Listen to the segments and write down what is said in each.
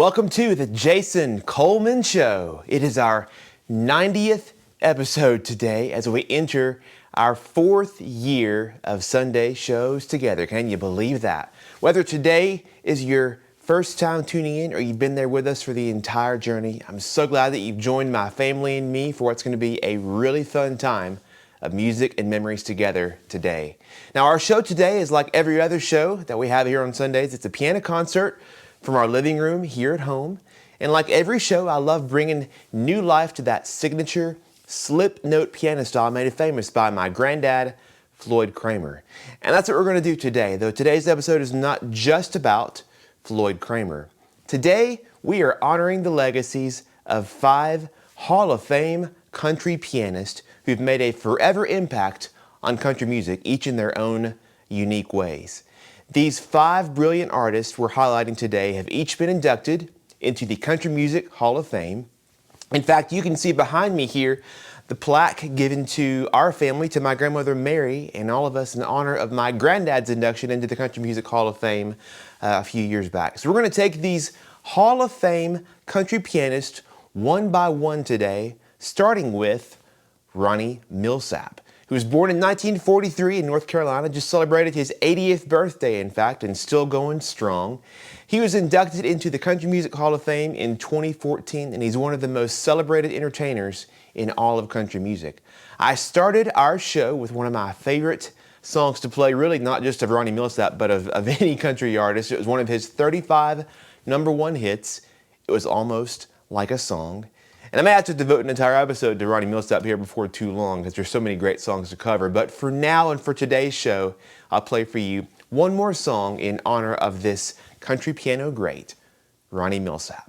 Welcome to the Jason Coleman Show. It is our 90th episode today as we enter our 4th year of Sunday shows together. Can you believe that? Whether today is your first time tuning in or you've been there with us for the entire journey, I'm so glad that you've joined my family and me for what's going to be a really fun time of music and memories together today. Now, our show today is like every other show that we have here on Sundays. It's a piano concert from our living room here at home. And like every show, I love bringing new life to that signature slip note piano style made famous by my granddad, Floyd Cramer. And that's what we're going to do today, though today's episode is not just about Floyd Cramer. Today, we are honoring the legacies of 5 Hall of Fame country pianists who've made a forever impact on country music, each in their own unique ways. These 5 brilliant artists we're highlighting today have each been inducted into the Country Music Hall of Fame. In fact, you can see behind me here the plaque given to our family, to my grandmother Mary, and all of us in honor of my granddad's induction into the Country Music Hall of Fame a few years back. So we're going to take these Hall of Fame country pianists one by one today, starting with Ronnie Milsap, who was born in 1943 in North Carolina, just celebrated his 80th birthday, in fact, and still going strong. He was inducted into the Country Music Hall of Fame in 2014, and he's one of the most celebrated entertainers in all of country music. I started our show with one of my favorite songs to play, really not just of Ronnie Milsap, but of any country artist. It was one of his 35 #1 hits. It was Almost Like a Song. And I may have to devote an entire episode to Ronnie Milsap here before too long because there's so many great songs to cover. But for now and for today's show, I'll play for you one more song in honor of this country piano great, Ronnie Milsap.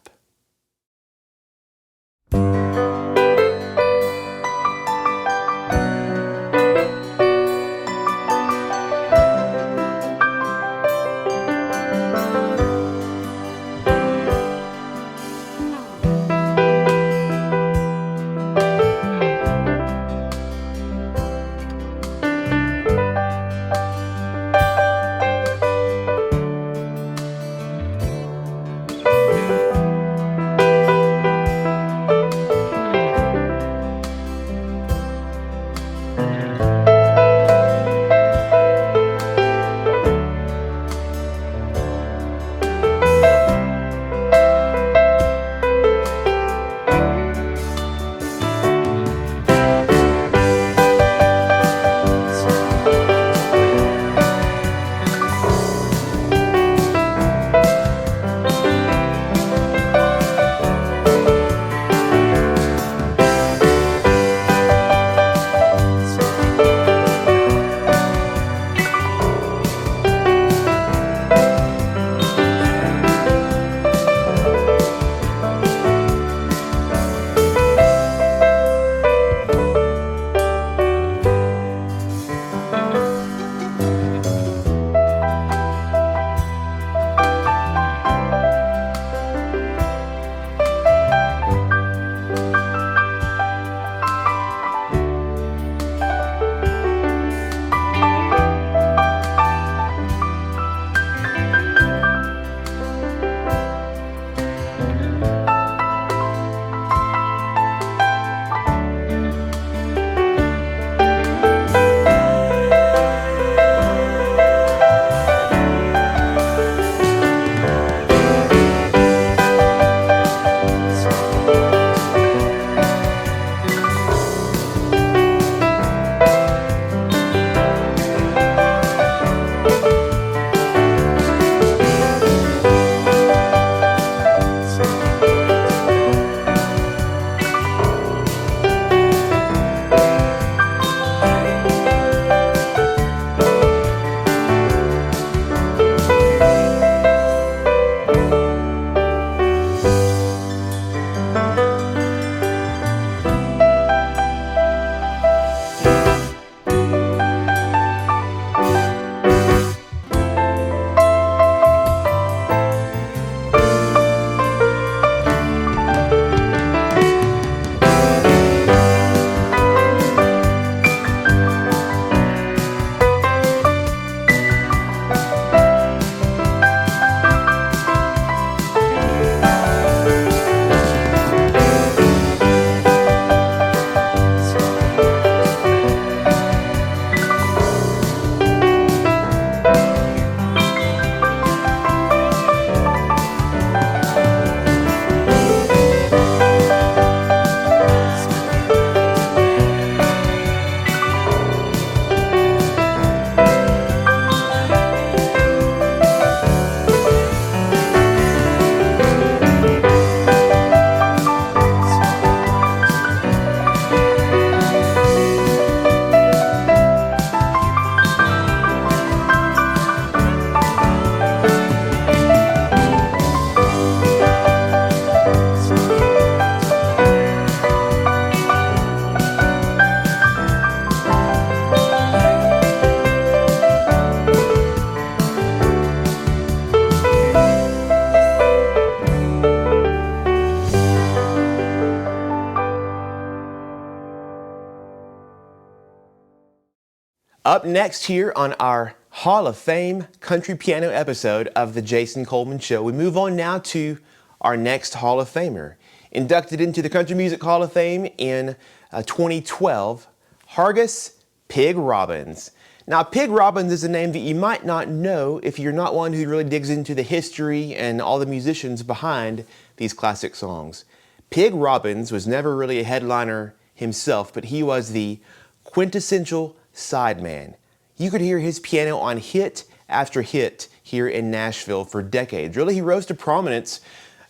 Up next here on our Hall of Fame country piano episode of the Jason Coleman Show, we move on now to our next Hall of Famer. Inducted into the Country Music Hall of Fame in 2012, Hargus Pig Robbins. Now, Pig Robbins is a name that you might not know if you're not one who really digs into the history and all the musicians behind these classic songs. Pig Robbins was never really a headliner himself, but he was the quintessential sideman. You could hear his piano on hit after hit here in Nashville for decades. Really, he rose to prominence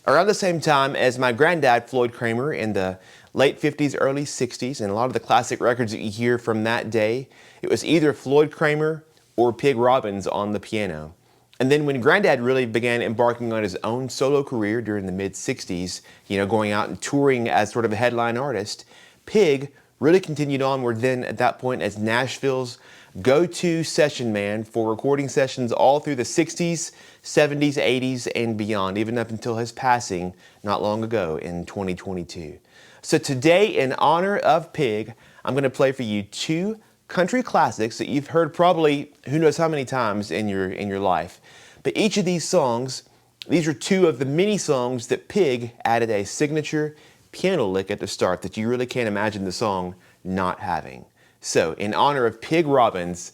around the same time as my granddad, Floyd Cramer, in the late 50s, early 60s, and a lot of the classic records that you hear from that day, it was either Floyd Cramer or Pig Robbins on the piano. And then when Granddad really began embarking on his own solo career during the mid-60s, going out and touring as sort of a headline artist, Pig really continued onward then at that point as Nashville's go-to session man for recording sessions all through the 60s, 70s, 80s, and beyond, even up until his passing not long ago in 2022. So today, in honor of Pig, I'm going to play for you two country classics that you've heard probably who knows how many times in your life. But each of these songs, these are two of the many songs that Pig added a signature piano lick at the start that you really can't imagine the song not having. So, in honor of Pig Robbins,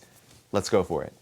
let's go for it.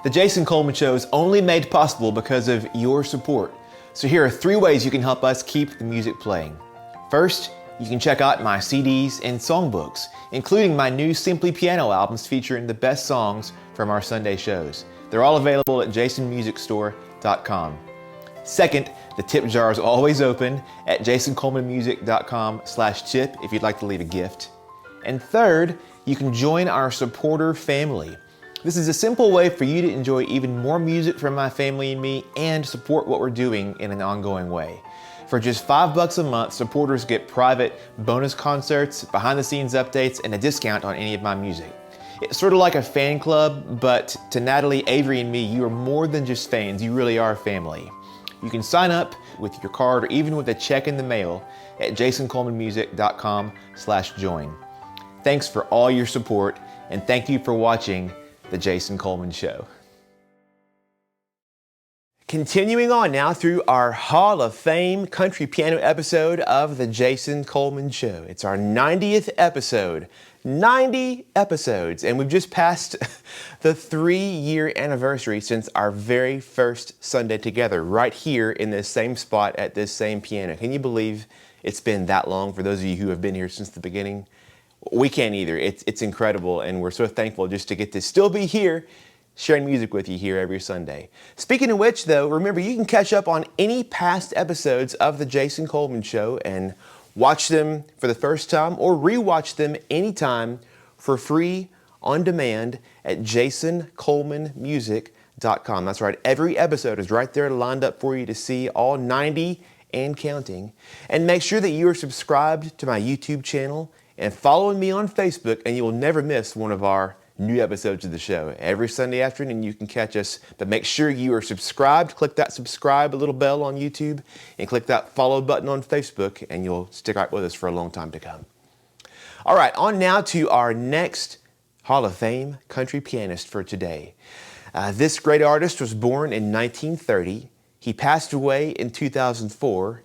The Jason Coleman Show is only made possible because of your support. So here are 3 ways you can help us keep the music playing. First, you can check out my CDs and songbooks, including my new Simply Piano albums featuring the best songs from our Sunday shows. They're all available at jasonmusicstore.com. Second, the tip jar is always open at jasoncolemanmusic.com/tip if you'd like to leave a gift. And third, you can join our supporter family. This is a simple way for you to enjoy even more music from my family and me and support what we're doing in an ongoing way. For just $5 a month, supporters get private bonus concerts, behind the scenes updates, and a discount on any of my music. It's sort of like a fan club, but to Natalie, Avery, and me, you are more than just fans, you really are family. You can sign up with your card or even with a check in the mail at jasoncolemanmusic.com/join. Thanks for all your support, and thank you for watching The Jason Coleman Show. Continuing on now through our Hall of Fame country piano episode of The Jason Coleman Show. It's our 90th episode. 90 episodes, and we've just passed the 3-year anniversary since our very first Sunday together, right here in this same spot at this same piano. Can you believe it's been that long for those of you who have been here since the beginning? We can't either. It's incredible, and we're so thankful just to get to still be here sharing music with you here every Sunday. Speaking of which, though, remember you can catch up on any past episodes of The Jason Coleman Show and watch them for the first time or rewatch them anytime for free on demand at jasoncolemanmusic.com. That's right, every episode is right there lined up for you to see, all 90 and counting. And make sure that you are subscribed to my YouTube channel and following me on Facebook, and you will never miss one of our new episodes of the show. Every Sunday afternoon you can catch us, but make sure you are subscribed. Click that subscribe little bell on YouTube and click that follow button on Facebook, and you'll stick out with us for a long time to come. All right, on now to our next Hall of Fame country pianist for today. This great artist was born in 1930. He passed away in 2004,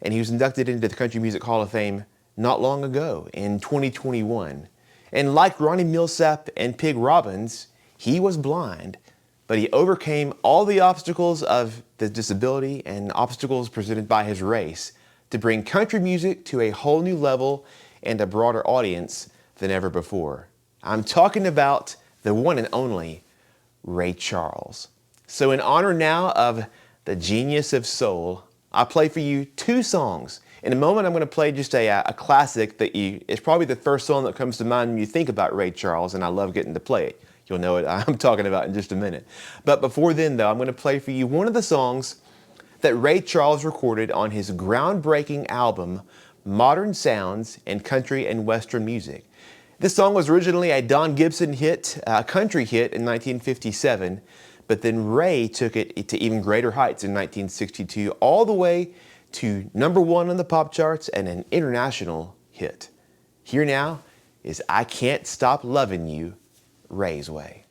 and he was inducted into the Country Music Hall of Fame not long ago in 2021. And like Ronnie Milsap and Pig Robbins, he was blind, but he overcame all the obstacles of the disability and obstacles presented by his race to bring country music to a whole new level and a broader audience than ever before. I'm talking about the one and only Ray Charles. So in honor now of the genius of soul, I play for you 2 songs. In a moment, I'm going to play just a classic that it's probably the first song that comes to mind when you think about Ray Charles, and I love getting to play it. You'll know what I'm talking about in just a minute. But before then, though, I'm going to play for you one of the songs that Ray Charles recorded on his groundbreaking album, Modern Sounds in Country and Western Music. This song was originally a Don Gibson hit, a country hit in 1957, but then Ray took it to even greater heights in 1962, all the way to #1 on the pop charts and an international hit. Here now is I Can't Stop Loving You, Ray's Way.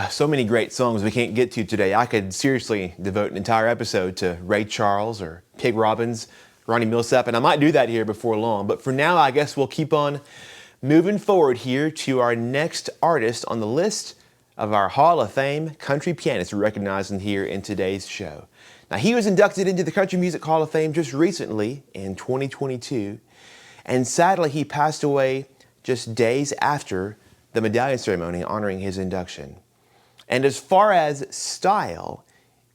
So many great songs we can't get to today. I could seriously devote an entire episode to Ray Charles or Pig Robbins, Ronnie Milsap, and I might do that here before long. But for now, I guess we'll keep on moving forward here to our next artist on the list of our Hall of Fame country pianists we're recognizing here in today's show. Now, he was inducted into the Country Music Hall of Fame just recently in 2022, and sadly, he passed away just days after the medallion ceremony honoring his induction. And as far as style,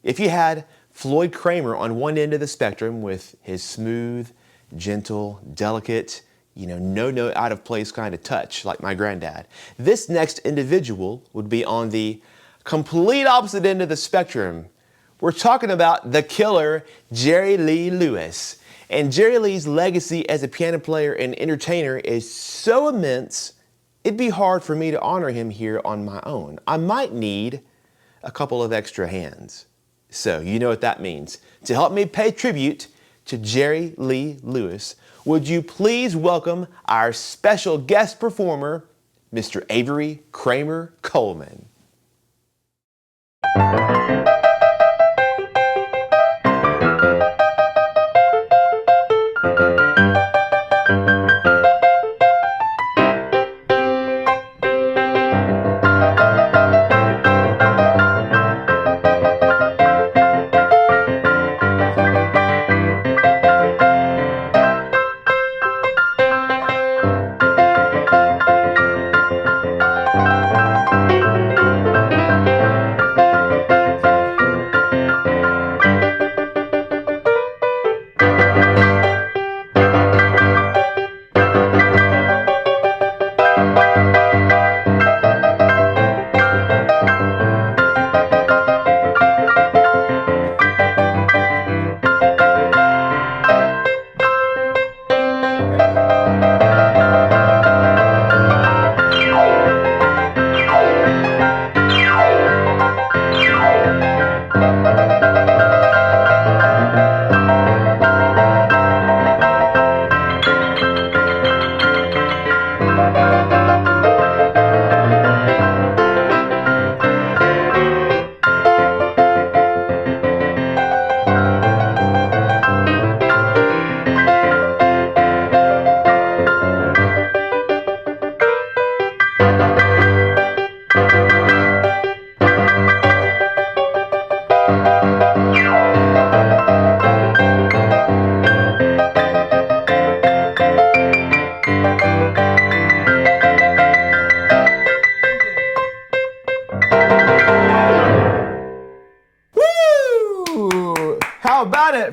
if you had Floyd Cramer on one end of the spectrum with his smooth, gentle, delicate, no note out of place kind of touch like my granddad, this next individual would be on the complete opposite end of the spectrum. We're talking about the killer Jerry Lee Lewis. And Jerry Lee's legacy as a piano player and entertainer is so immense, it'd be hard for me to honor him here on my own. I might need a couple of extra hands. So you know what that means. To help me pay tribute to Jerry Lee Lewis, would you please welcome our special guest performer, Mr. Avery Cramer Coleman.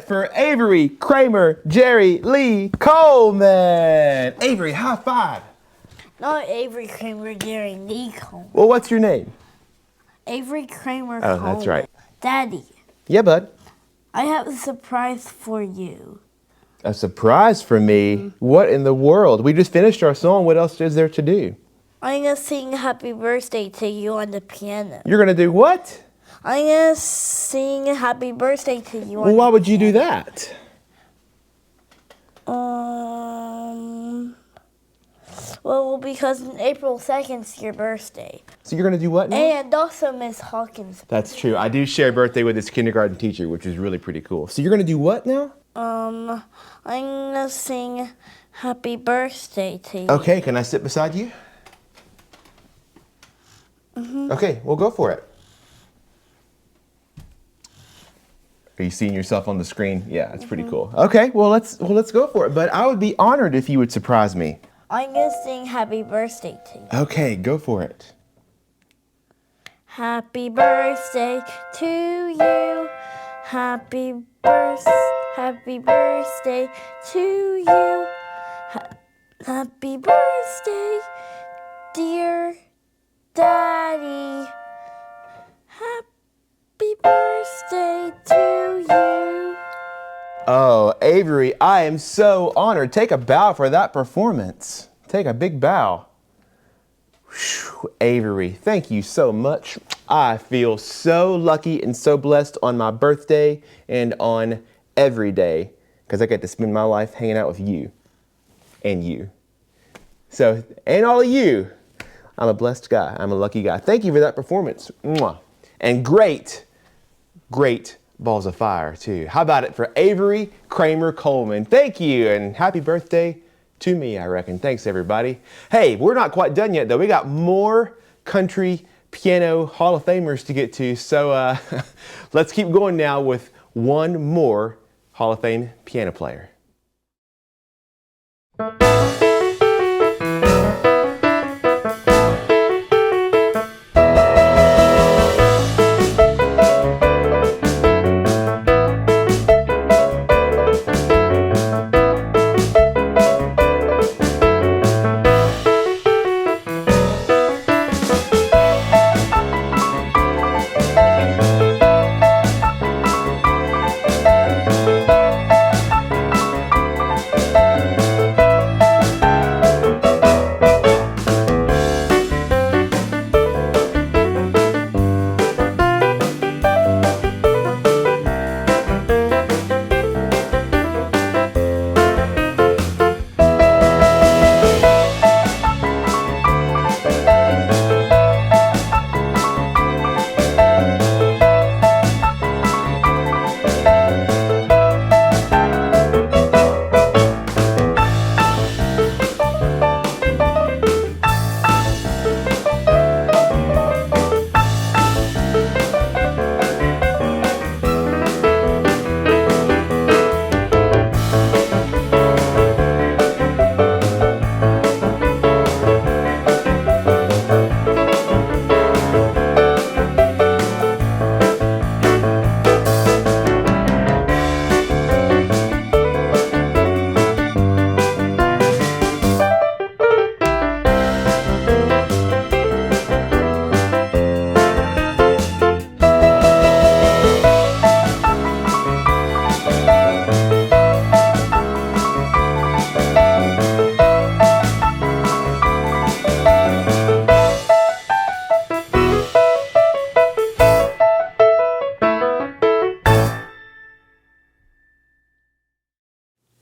For Avery Cramer, Jerry Lee Coleman. Avery, high five. Not Avery Cramer, Jerry Lee Coleman. Well, what's your name? Avery Cramer Coleman. Oh, that's right. Daddy. Yeah, bud. I have a surprise for you. A surprise for me? Mm-hmm. What in the world? We just finished our song. What else is there to do? I'm going to sing happy birthday to you on the piano. You're going to do what? I'm going to sing happy birthday to you. Well, why would you do that? Well, because April 2nd is your birthday. So you're going to do what now? And also Miss Hawkins' That's true. I do share a birthday with this kindergarten teacher, which is really pretty cool. So you're going to do what now? I'm going to sing happy birthday to you. Okay, can I sit beside you? Mm-hmm. Okay, we'll go for it. Are you seeing yourself on the screen? Yeah, it's pretty cool. Okay, well let's go for it. But I would be honored if you would surprise me. I'm gonna sing happy birthday to you. Okay, go for it. Happy birthday to you. Happy birthday to you. Happy birthday, dear Daddy. Happy birthday to you. Oh, Avery, I am so honored. Take a bow for that performance. Take a big bow. Whew, Avery, thank you so much. I feel so lucky and so blessed on my birthday and on every day because I get to spend my life hanging out with you and you. So, and all of you. I'm a blessed guy. I'm a lucky guy. Thank you for that performance. Mwah. And great balls of fire, too. How about it for Avery Cramer Coleman? Thank you, and happy birthday to me, I reckon. Thanks, everybody. Hey, we're not quite done yet, though. We got more country piano Hall of Famers to get to, so let's keep going now with one more Hall of Fame piano player.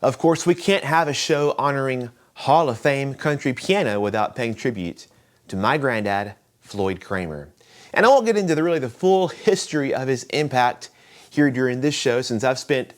Of course, we can't have a show honoring Hall of Fame country piano without paying tribute to my granddad, Floyd Cramer. And I won't get into the full history of his impact here during this show, since I've spent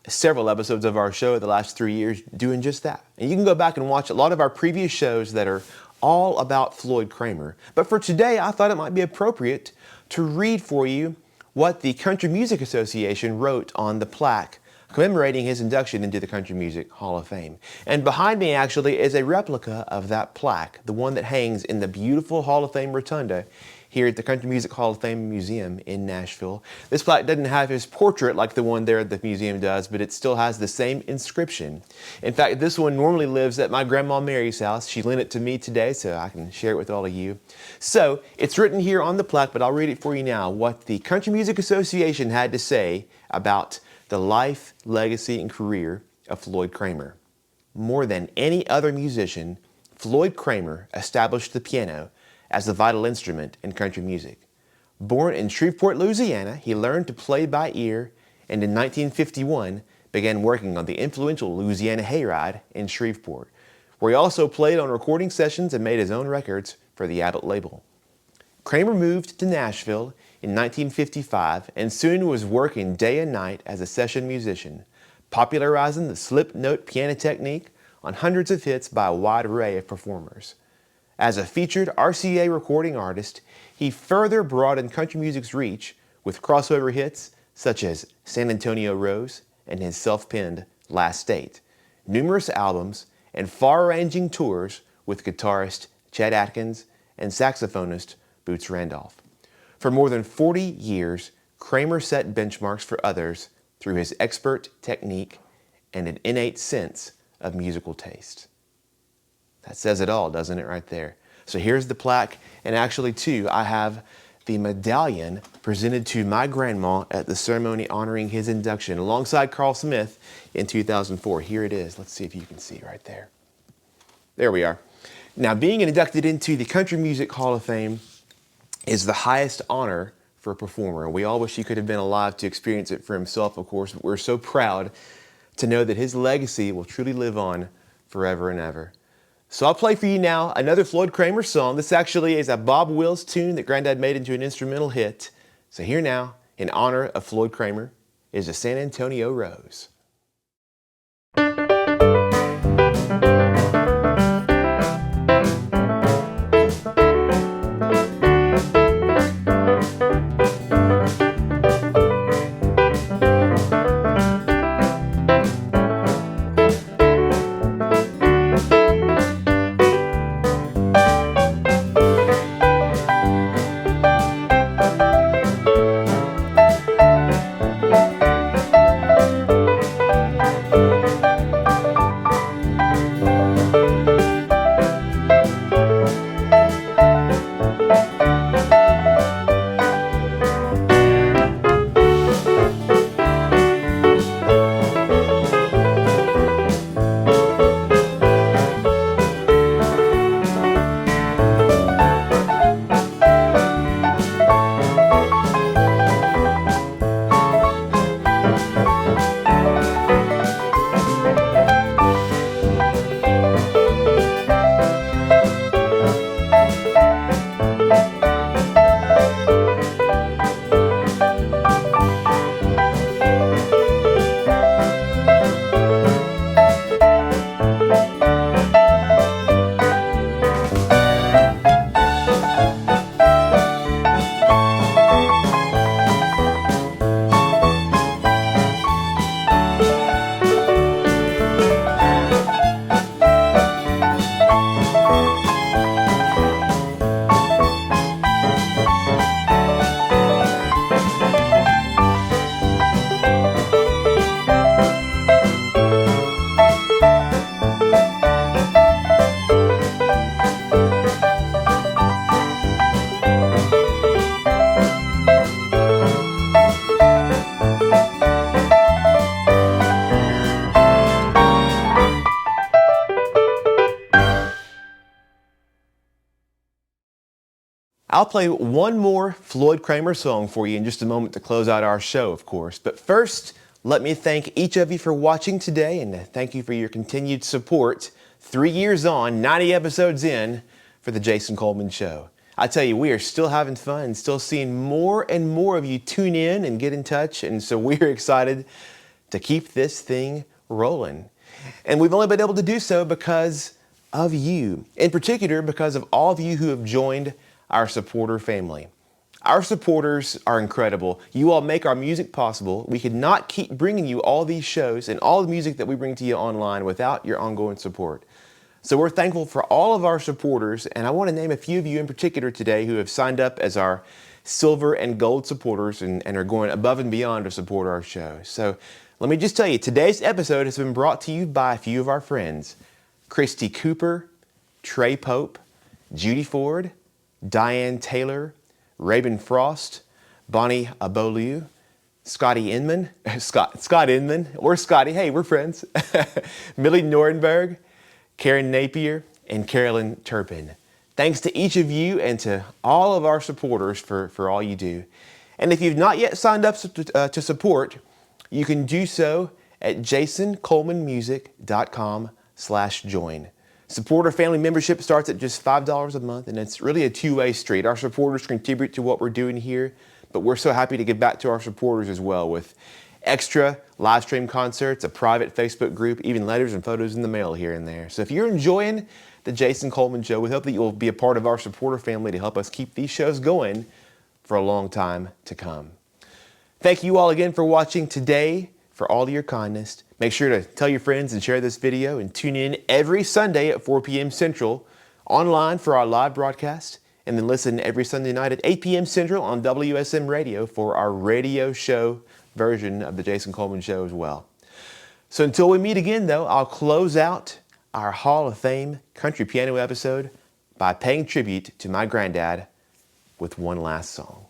several episodes of our show the last 3 years doing just that. And you can go back and watch a lot of our previous shows that are all about Floyd Cramer. But for today, I thought it might be appropriate to read for you what the Country Music Association wrote on the plaque commemorating his induction into the Country Music Hall of Fame. And behind me actually is a replica of that plaque, the one that hangs in the beautiful Hall of Fame rotunda here at the Country Music Hall of Fame Museum in Nashville. This plaque doesn't have his portrait like the one there at the museum does, but it still has the same inscription. In fact, this one normally lives at my Grandma Mary's house. She lent it to me today so I can share it with all of you. So it's written here on the plaque, but I'll read it for you now, what the Country Music Association had to say about the life, legacy, and career of Floyd Cramer. More than any other musician, Floyd Cramer established the piano as the vital instrument in country music. Born in Shreveport, Louisiana, he learned to play by ear and in 1951 began working on the influential Louisiana Hayride in Shreveport, where he also played on recording sessions and made his own records for the Abbott label. Cramer moved to Nashville in 1955 and soon was working day and night as a session musician, popularizing the slip note piano technique on hundreds of hits by a wide array of performers. As a featured RCA recording artist, he further broadened country music's reach with crossover hits such as San Antonio Rose and his self-penned Last State, numerous albums, and far-ranging tours with guitarist Chet Atkins and saxophonist Boots Randolph. For more than 40 years, Cramer set benchmarks for others through his expert technique and an innate sense of musical taste. That says it all, doesn't it, right there? So here's the plaque, and actually, too, I have the medallion presented to my grandma at the ceremony honoring his induction alongside Carl Smith in 2004. Here it is. Let's see if you can see right there. There we are. Now, being inducted into the Country Music Hall of Fame is the highest honor for a performer. We all wish he could have been alive to experience it for himself, of course, but we're so proud to know that his legacy will truly live on forever and ever. So I'll play for you now another Floyd Cramer song. This actually is a Bob Wills tune that Granddad made into an instrumental hit. So here now, in honor of Floyd Cramer, is the San Antonio Rose. I'll play one more Floyd Cramer song for you in just a moment to close out our show, of course. But first, let me thank each of you for watching today and thank you for your continued support. 3 years on, 90 episodes in for the Jason Coleman Show. I tell you, we are still having fun and still seeing more and more of you tune in and get in touch. And so we're excited to keep this thing rolling. And we've only been able to do so because of you. In particular, because of all of you who have joined our supporter family. Our supporters are incredible. You all make our music possible. We could not keep bringing you all these shows and all the music that we bring to you online without your ongoing support. So we're thankful for all of our supporters, and I want to name a few of you in particular today who have signed up as our silver and gold supporters and are going above and beyond to support our show. So let me just tell you, today's episode has been brought to you by a few of our friends. Christy Cooper, Trey Pope, Judy Ford, Diane Taylor, Rabin Frost, Bonnie Abolu, Scotty Inman, Scott Inman, or Scotty, hey, we're friends, Millie Nordenberg, Karen Napier, and Carolyn Turpin. Thanks to each of you and to all of our supporters for all you do. And if you've not yet signed up to support, you can do so at jasoncolemanmusic.com/join. Supporter family membership starts at just $5 a month, and it's really a two-way street. Our supporters contribute to what we're doing here, but we're so happy to give back to our supporters as well with extra live stream concerts, a private Facebook group, even letters and photos in the mail here and there. So if you're enjoying the Jason Coleman Show, we hope that you'll be a part of our supporter family to help us keep these shows going for a long time to come. Thank you all again for watching today, for all of your kindness. Make sure to tell your friends and share this video and tune in every Sunday at 4 p.m. Central online for our live broadcast, and then listen every Sunday night at 8 p.m. Central on WSM Radio for our radio show version of the Jason Coleman Show as well. So until we meet again, though, I'll close out our Hall of Fame country piano episode by paying tribute to my granddad with one last song.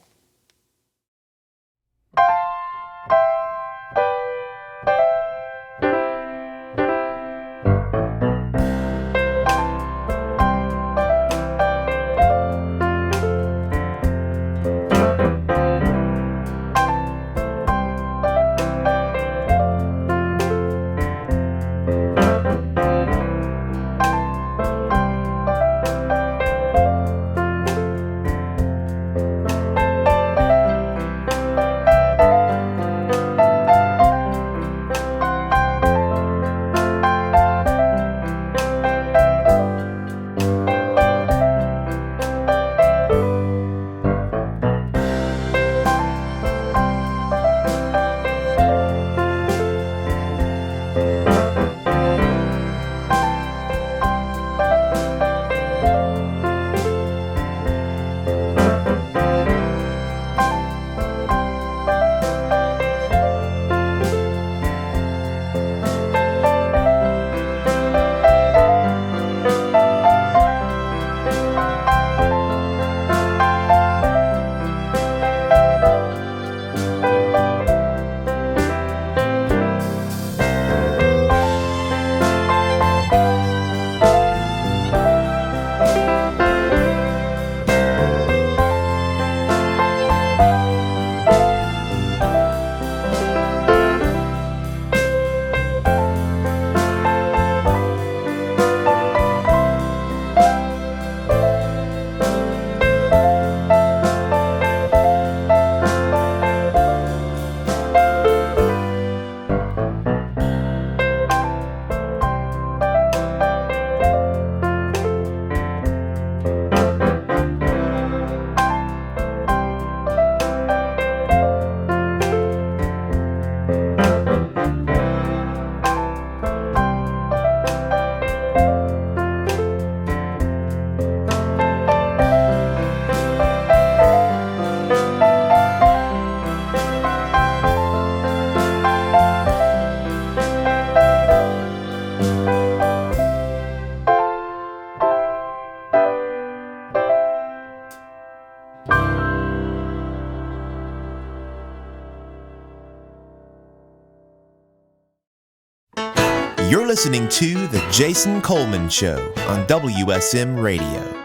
You're listening to The Jason Coleman Show on WSM Radio.